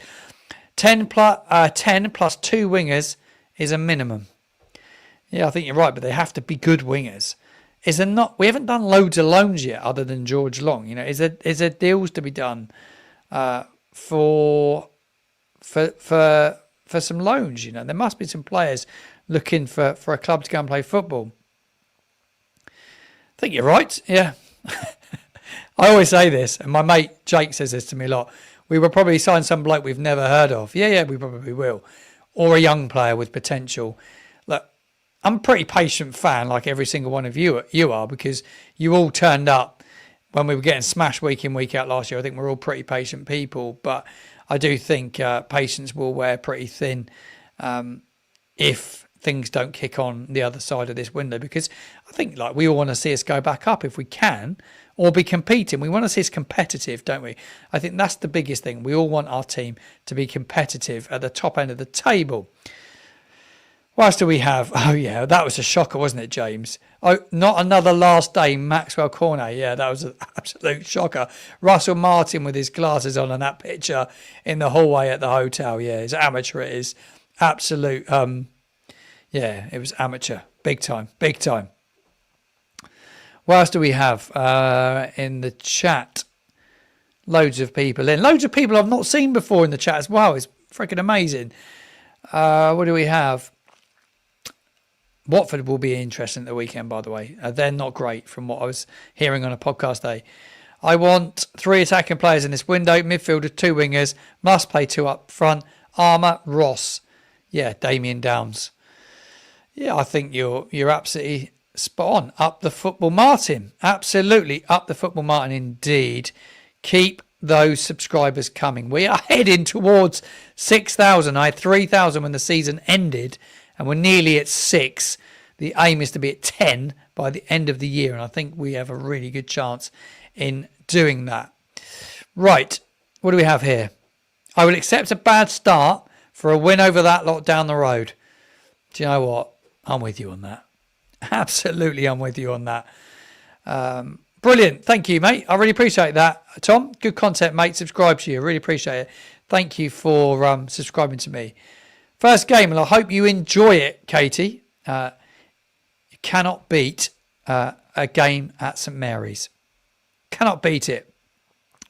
10 plus 2 wingers is a minimum. Yeah, I think you're right, but they have to be good wingers. Is there not? We haven't done loads of loans yet, other than George Long. You know, is there deals to be done for some loans? You know, there must be some players looking for a club to go and play football. I think you're right. Yeah, I always say this, and my mate Jake says this to me a lot. We will probably sign some bloke we've never heard of. Yeah, we probably will, or a young player with potential. Look, I'm a pretty patient fan, like every single one of you are, because you all turned up when we were getting smashed week in, week out last year. I think we're all pretty patient people, but I do think patience will wear pretty thin if things don't kick on the other side of this window, because I think like we all want to see us go back up if we can, or be competing. We want to see us competitive, don't we? I think that's the biggest thing. We all want our team to be competitive at the top end of the table. What else do we have? Oh, yeah, that was a shocker, wasn't it, James? Oh, not another last day, Maxwell Cornet. Yeah, that was an absolute shocker. Russell Martin with his glasses on and that picture in the hallway at the hotel. Yeah, it's amateur, it is. Absolute, yeah, it was amateur. Big time. What else do we have in the chat? Loads of people in. Loads of people I've not seen before in the chat as well. It's freaking amazing. What do we have? Watford will be interesting at the weekend, by the way. They're not great from what I was hearing on a podcast day. I want 3 attacking players in this window. Midfielders, 2 wingers. Must play 2 up front. Armour, Ross. Yeah, Damien Downs. Yeah, I think you're absolutely spot on. Up the football, Martin. Absolutely up the football, Martin, indeed. Keep those subscribers coming. We are heading towards 6,000. I had 3,000 when the season ended, and we're nearly at 6. The aim is to be at 10 by the end of the year, and I think we have a really good chance in doing that. Right, what do we have here? I will accept a bad start for a win over that lot down the road. Do you know what? I'm with you on that. Absolutely, I'm with you on that. Brilliant. Thank you, mate. I really appreciate that. Tom, good content, mate. Subscribe to you. Really appreciate it. Thank you for subscribing to me. First game, and I hope you enjoy it, Katie. You cannot beat a game at St Mary's. Cannot beat it.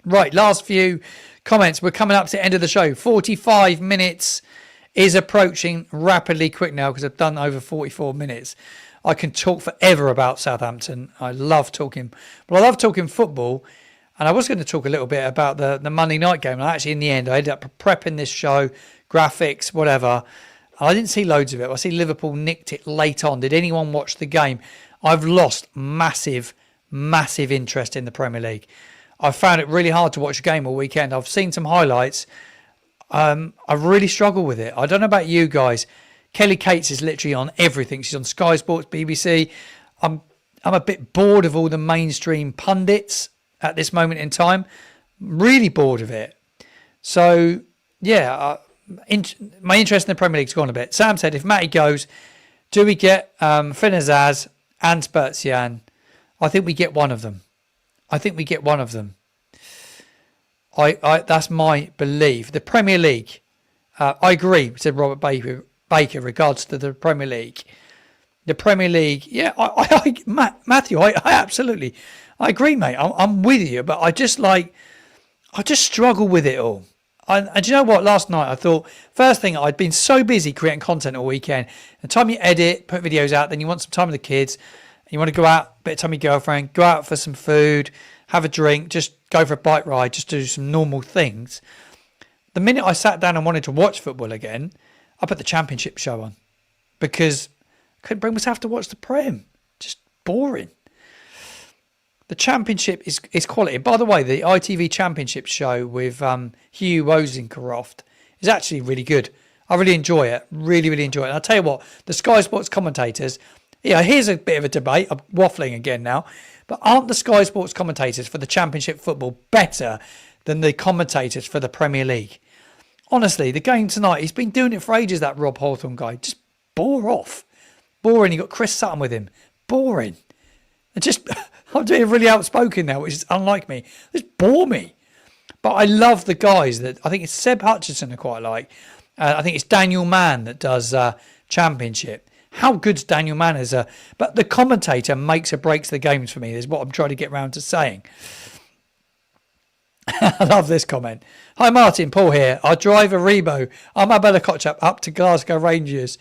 Right, last few comments. We're coming up to the end of the show. 45 minutes is approaching rapidly quick now because I've done over 44 minutes. I can talk forever about Southampton. I love talking. But I love talking football. And I was going to talk a little bit about the Monday night game. And actually, in the end, I ended up prepping this show, graphics, whatever. I didn't see loads of it. I see Liverpool nicked it late on. Did anyone watch the game? I've lost massive interest in the Premier League. I found it really hard to watch a game all weekend. I've seen some highlights. I really struggle with it. I don't know about you guys. Kelly Cates is literally on everything. She's on Sky Sports, BBC. I'm a bit bored of all the mainstream pundits at this moment in time. Really bored of it. So, yeah, my interest in the Premier League's gone a bit. Sam said, if Matty goes, do we get Finn Azaz and Spurzian? I think we get one of them. That's my belief. The Premier League. I agree, said Robert Baker, regards to the Premier League. The Premier League, yeah, Matthew, I absolutely, I agree, mate. I'm with you, but I just struggle with it all. And do you know what? Last night I thought, first thing, I'd been so busy creating content all weekend. The time you edit, put videos out, then you want some time with the kids. You want to go out, bit of time with your girlfriend, go out for some food, have a drink, just go for a bike ride, just do some normal things. The minute I sat down and wanted to watch football again, I put the Championship show on because I couldn't bring myself to watch the Prem. Just boring. The Championship is quality. By the way, the ITV Championship show with Hugh Wozencroft is actually really good. I really enjoy it. Really, really enjoy it. And I'll tell you what, the Sky Sports commentators, here's a bit of a debate. I'm waffling again now. But aren't the Sky Sports commentators for the Championship football better than the commentators for the Premier League? Honestly, the game tonight, he's been doing it for ages, that Rob Hawthorne guy. Just bore off. Boring. You got Chris Sutton with him. Boring. And just, I'm doing really outspoken now, which is unlike me. Just bore me. But I love the guys that, I think it's Seb Hutchinson I quite like. I think it's Daniel Mann that does Championship. How good's Daniel Mann as but the commentator makes or breaks the games for me, is what I'm trying to get round to saying. I love this comment. Hi Martin, Paul here. I drive a Rebo. I'm Abella Kotchap up to Glasgow Rangers.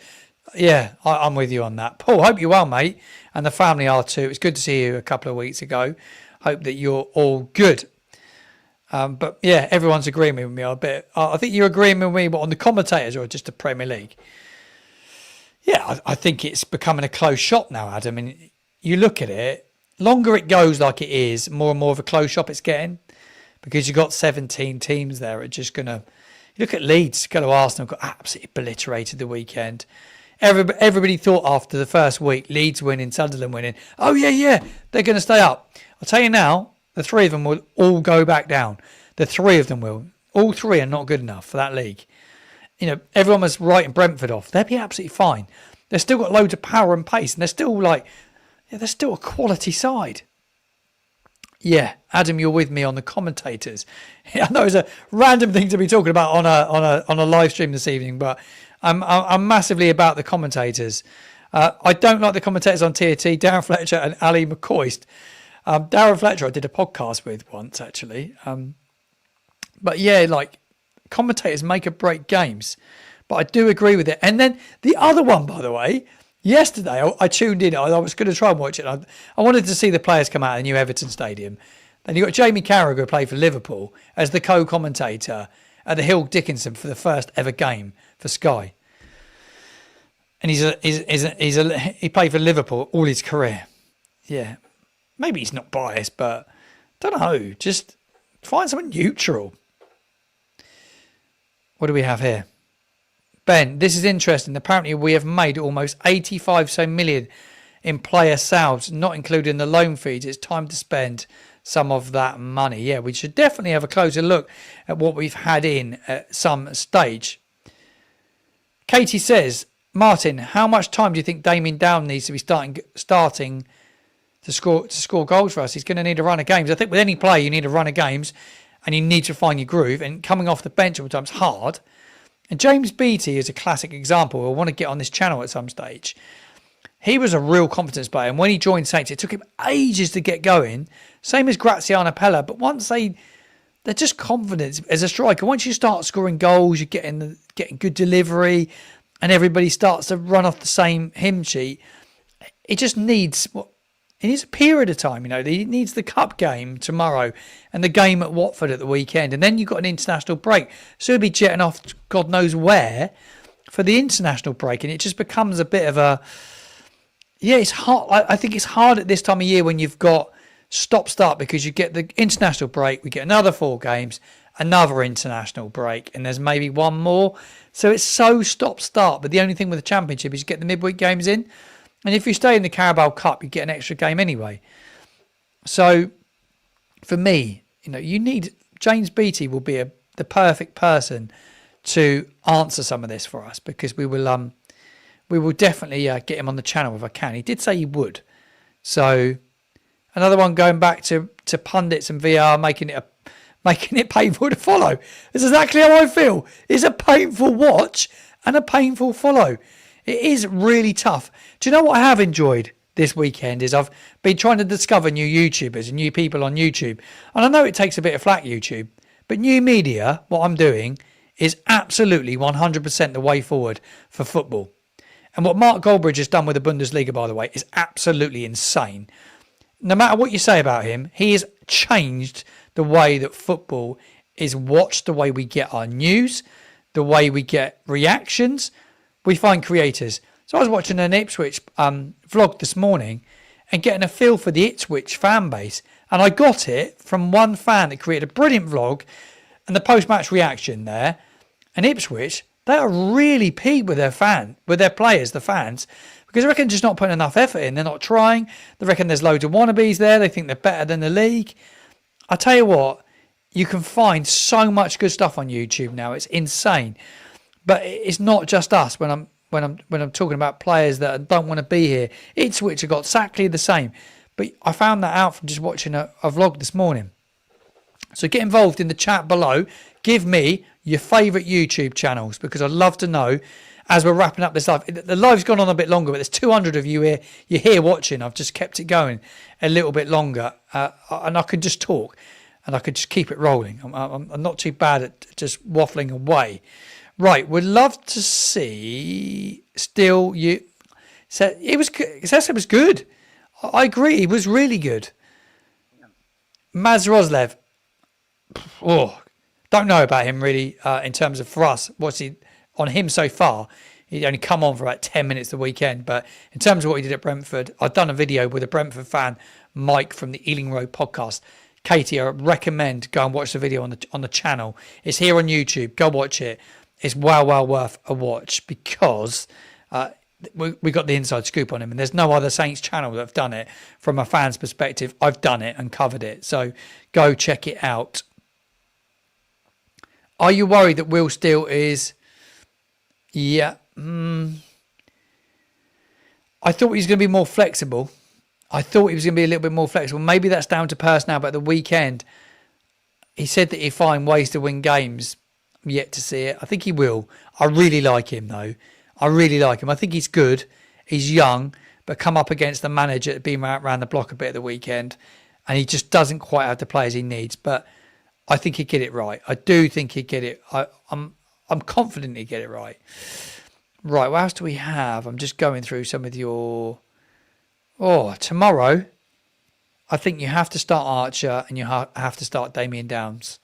Yeah, I'm with you on that. Paul, hope you're well, mate. And the family are too. It's good to see you a couple of weeks ago. Hope that you're all good. But yeah, everyone's agreeing with me a bit. I think you're agreeing with me, but on the commentators or just the Premier League? Yeah, I think it's becoming a close shop now, Adam. And you look at it, longer it goes like it is, more and more of a close shop it's getting. Because you've got 17 teams there are just going to... You look at Leeds, go to Arsenal, got absolutely obliterated the weekend. Everybody thought after the first week, Leeds winning, Sunderland winning, oh yeah, they're going to stay up. I'll tell you now, the three of them will all go back down. The three of them will. All three are not good enough for that league. You know, everyone was writing Brentford off. They'll be absolutely fine. They've still got loads of power and pace, and they're still they're still a quality side. Yeah, Adam, you're with me on the commentators. I know it's a random thing to be talking about on a live stream this evening, but I'm massively about the commentators. I don't like the commentators on TNT, Darren Fletcher and Ali McCoist. Darren Fletcher I did a podcast with once, actually. But yeah, like, commentators make or break games. But I do agree with it. And then the other one, by the way, yesterday I tuned in. I was going to try and watch it. I wanted to see the players come out of the new Everton Stadium. Then you got Jamie Carragher, who played for Liverpool, as the co-commentator at the Hill Dickinson for the first ever game for Sky. And he played for Liverpool all his career. Yeah, maybe he's not biased, but I don't know. Just find something neutral. What do we have here? Ben, this is interesting. Apparently we have made almost 85 million in player sales, not including the loan fees. It's time to spend some of that money. Yeah, we should definitely have a closer look at what we've had in at some stage. Katie says, Martin, how much time do you think Damien Down needs to be starting to score goals for us? He's going to need a run of games. I think with any player you need a run of games and you need to find your groove, and coming off the bench all the time is hard. And James Beattie is a classic example. I want to get on this channel at some stage. He was a real confidence player, and when he joined Saints, it took him ages to get going. Same as Graziano Pella, but once they're just confident as a striker. Once you start scoring goals, you're getting good delivery, and everybody starts to run off the same hymn sheet. It just needs it needs a period of time. You know, he needs the cup game tomorrow and the game at Watford at the weekend, and then you've got an international break. So he'll be jetting off God knows where for the international break, and it just becomes a bit of a it's hard. I think it's hard at this time of year when you've got stop-start, because you get the international break, we get another 4 games, another international break, and there's maybe one more. So it's so stop-start. But the only thing with the Championship is you get the midweek games in. And if you stay in the Carabao Cup, you get an extra game anyway. So for me, you know, you need James Beattie will be the perfect person to answer some of this for us, because we will definitely get him on the channel if I can. He did say he would. So Another one going back to pundits and VR, making it painful to follow. It's exactly how I feel. It's a painful watch and a painful follow. It is really tough. Do you know what I have enjoyed this weekend is I've been trying to discover new YouTubers and new people on YouTube. And I know it takes a bit of flack, YouTube, but new media, what I'm doing, is absolutely 100% the way forward for football. And what Mark Goldbridge has done with the Bundesliga, by the way, is absolutely insane. No matter what you say about him, he has changed the way that football is watched, the way we get our news, the way we get reactions. We find creators. So I was watching an Ipswich vlog this morning and getting a feel for the Ipswich fan base. And I got it from one fan that created a brilliant vlog and the post-match reaction there. And Ipswich, they are really peeved with their players, the fans, because I reckon they're just not putting enough effort in. They're not trying. They reckon there's loads of wannabes there. They think they're better than the league. I tell you what, you can find so much good stuff on YouTube now. It's insane. But it's not just us when I'm talking about players that don't want to be here. Ipswich have got exactly the same. But I found that out from just watching a vlog this morning. So get involved in the chat below. Give me your favourite YouTube channels because I'd love to know as we're wrapping up this live. The live's gone on a bit longer, but there's 200 of you here. You're here watching. I've just kept it going a little bit longer. And I could just talk and I could just keep it rolling. I'm not too bad at just waffling away. Right, we'd love to see still you said it was good. I agree, it was really good. Maz Roslev. Oh, don't know about him really in terms of for us. What's he on him so far? He'd only come on for about 10 minutes the weekend, but in terms of what he did at Brentford, I've done a video with a Brentford fan, Mike from the Ealing Road podcast. Katie, I recommend go and watch the video on the channel. It's here on YouTube. Go watch it. It's well worth a watch because we got the inside scoop on him and there's no other Saints channel that have done it from a fan's perspective. I've done it and covered it. So go check it out. Are you worried that Will Steele is... Yeah. I thought he was going to be more flexible. I thought he was going to be a little bit more flexible. Maybe that's down to personnel, but at the weekend, he said that he'd find ways to win games. I'm yet to see it. I think he will. I really like him, though. I really like him. I think he's good. He's young, but come up against the manager that been around the block a bit at the weekend, and he just doesn't quite have the players he needs. But I think he'd get it right. I do think he'd get it. I'm confident he'd get it right. Right, what else do we have? I'm just going through some of your... Oh, tomorrow, I think you have to start Archer and you have to start Damien Downs.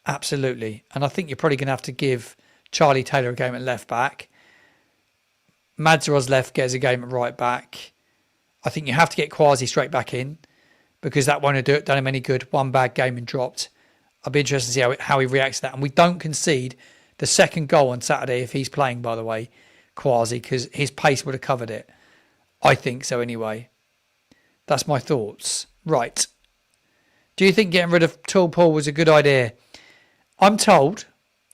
Absolutely. And I think you're probably going to have to give Charlie Taylor a game at left back. Mads Roslev gets a game at right back. I think you have to get Quasi straight back in because that won't have done him any good. One bad game and dropped. I'll be interested to see how he reacts to that. And we don't concede the second goal on Saturday if he's playing, by the way, Quasi, because his pace would have covered it. I think so anyway. That's my thoughts. Right. Do you think getting rid of Paul was a good idea? I'm told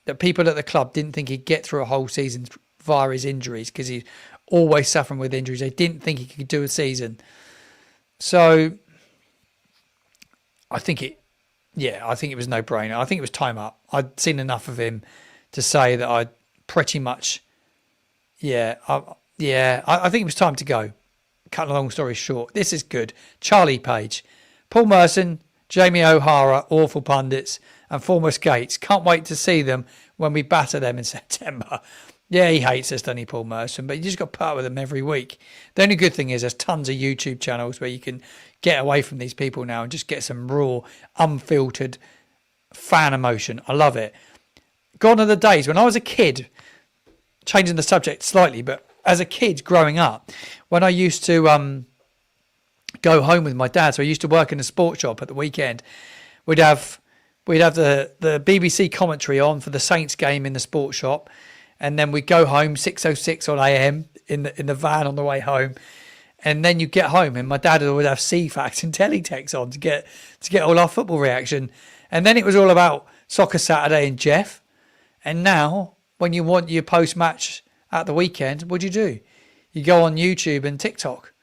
that people at the club didn't think he'd get through a whole season via his injuries because he's always suffering with injuries. They didn't think he could do a season. So I think it was no brainer. I think it was time up. I'd seen enough of him to say that I'd pretty much, I think it was time to go. Cutting a long story short, this is good. Charlie Page, Paul Merson, Jamie O'Hara, awful pundits, and former Gates. Can't wait to see them when we batter them in September. Yeah, he hates us, doesn't he, Paul Merson? But you just got to put up with them every week. The only good thing is there's tons of YouTube channels where you can get away from these people now and just get some raw, unfiltered fan emotion. I love it. Gone are the days when I was a kid, changing the subject slightly, but as a kid growing up, when I used to go home with my dad, so I used to work in a sports shop at the weekend, we'd have the BBC commentary on for the Saints game in the sports shop, and then we'd go home 6:06 on AM in the van on the way home, and then you get home and my dad would always have CFAX and Teletext on to get all our football reaction, and then it was all about Soccer Saturday and Jeff, and now when you want your post match at the weekend, what do? You go on YouTube and TikTok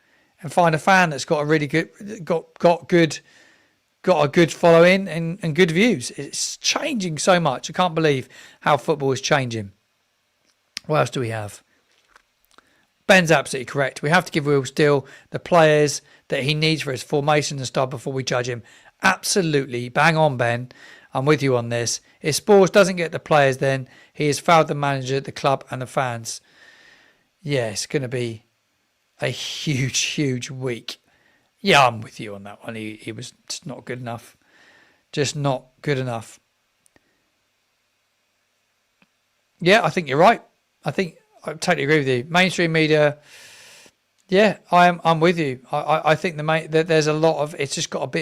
and find a fan that's got a really good, got a good following and good views. It's changing so much. I can't believe how football is changing. What else do we have? Ben's absolutely correct. We have to give Will Steele the players that he needs for his formation and stuff before we judge him. Absolutely. Bang on, Ben. I'm with you on this. If Spurs doesn't get the players, then he has failed the manager, the club and the fans. Yeah, it's going to be a huge, huge week. Yeah, I'm with you on that one. He was just not good enough. Just not good enough. Yeah, I think you're right. I totally agree with you. Mainstream media, yeah, I'm with you. I think that there's a lot of, it's got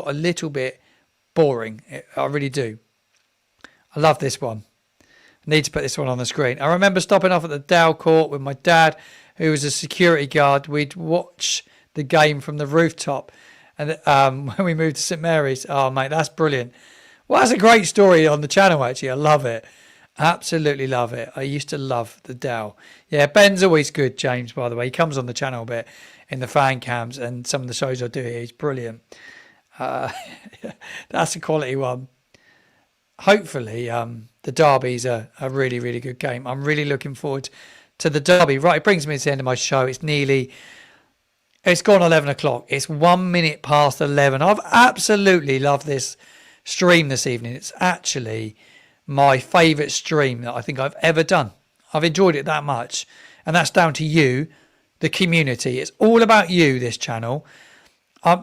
a little bit boring. I really do. I love this one. I need to put this one on the screen. I remember stopping off at the Dow Court with my dad, who was a security guard. We'd watch the game from the rooftop, and when we moved to St Mary's. Oh, mate, that's brilliant. Well, that's a great story on the channel, actually. I love it. Absolutely love it. I used to love the Dow. Yeah, Ben's always good, James, by the way. He comes on the channel a bit in the fan cams and some of the shows I do here. He's brilliant. That's a quality one. Hopefully, the derby's a really, really good game. I'm really looking forward to the derby. Right, it brings me to the end of my show. It's gone 11 o'clock. It's 1 minute past 11. I've absolutely loved this stream this evening. It's actually my favourite stream that I think I've ever done. I've enjoyed it that much. And that's down to you, the community. It's all about you, this channel.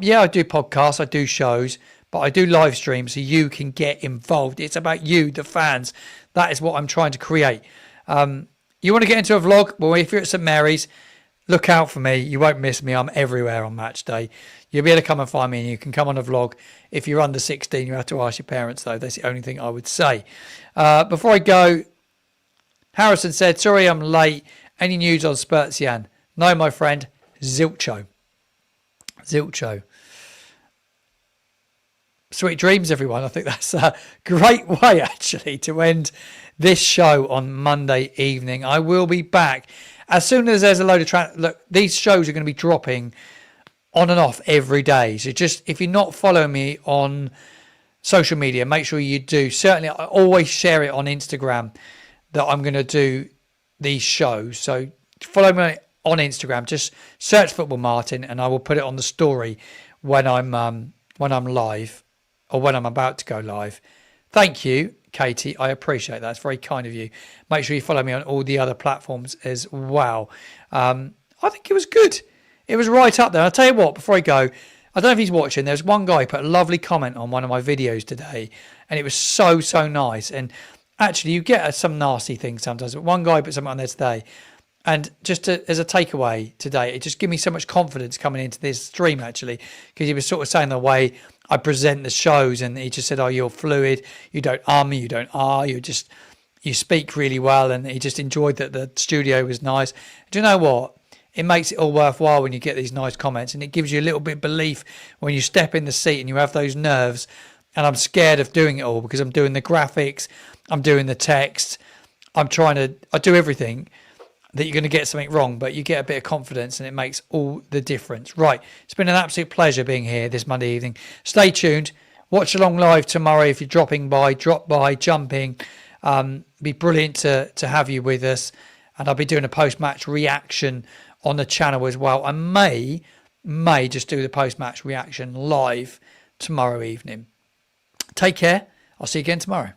Yeah, I do podcasts, I do shows, but I do live streams so you can get involved. It's about you, the fans. That is what I'm trying to create. You want to get into a vlog? Well, if you're at St Mary's, look out for me. You won't miss me. I'm everywhere on match day. You'll be able to come and find me, and you can come on a vlog. If you're under 16, you have to ask your parents, though. That's the only thing I would say. Before I go, Harrison said, sorry I'm late. Any news on Spurzian? No, my friend. Zilcho. Sweet dreams, everyone. I think that's a great way, actually, to end this show on Monday evening. I will be back as soon as there's a load of look, these shows are going to be dropping on and off every day. So just, if you're not following me on social media, make sure you do. Certainly, I always share it on Instagram that I'm going to do these shows. So follow me on Instagram. Just search Football Martin, and I will put it on the story when I'm live, or when I'm about to go live. Thank you, Katie. I appreciate that. It's very kind of you. Make sure you follow me on all the other platforms as well. I think it was good. It was right up there. I'll tell you what, before I go, I don't know if he's watching. There's one guy who put a lovely comment on one of my videos today, and it was so nice. And actually, you get some nasty things sometimes, but one guy put something on there today, and just as a takeaway today, it just gave me so much confidence coming into this stream, actually, because he was sort of saying the way I present the shows, and he just said, oh, you're fluid, you don't me, you don't you speak really well, and he just enjoyed that the studio was nice. Do you know what? It makes it all worthwhile when you get these nice comments, and it gives you a little bit of belief when you step in the seat and you have those nerves. And I'm scared of doing it all because I'm doing the graphics, I'm doing the text, I do everything that you're going to get something wrong, but you get a bit of confidence and it makes all the difference. Right. It's been an absolute pleasure being here this Monday evening. Stay tuned. Watch along live tomorrow if you're dropping by, drop by, jumping. Be brilliant to have you with us. And I'll be doing a post-match reaction on the channel as well. I may just do the post-match reaction live tomorrow evening. Take care. I'll see you again tomorrow.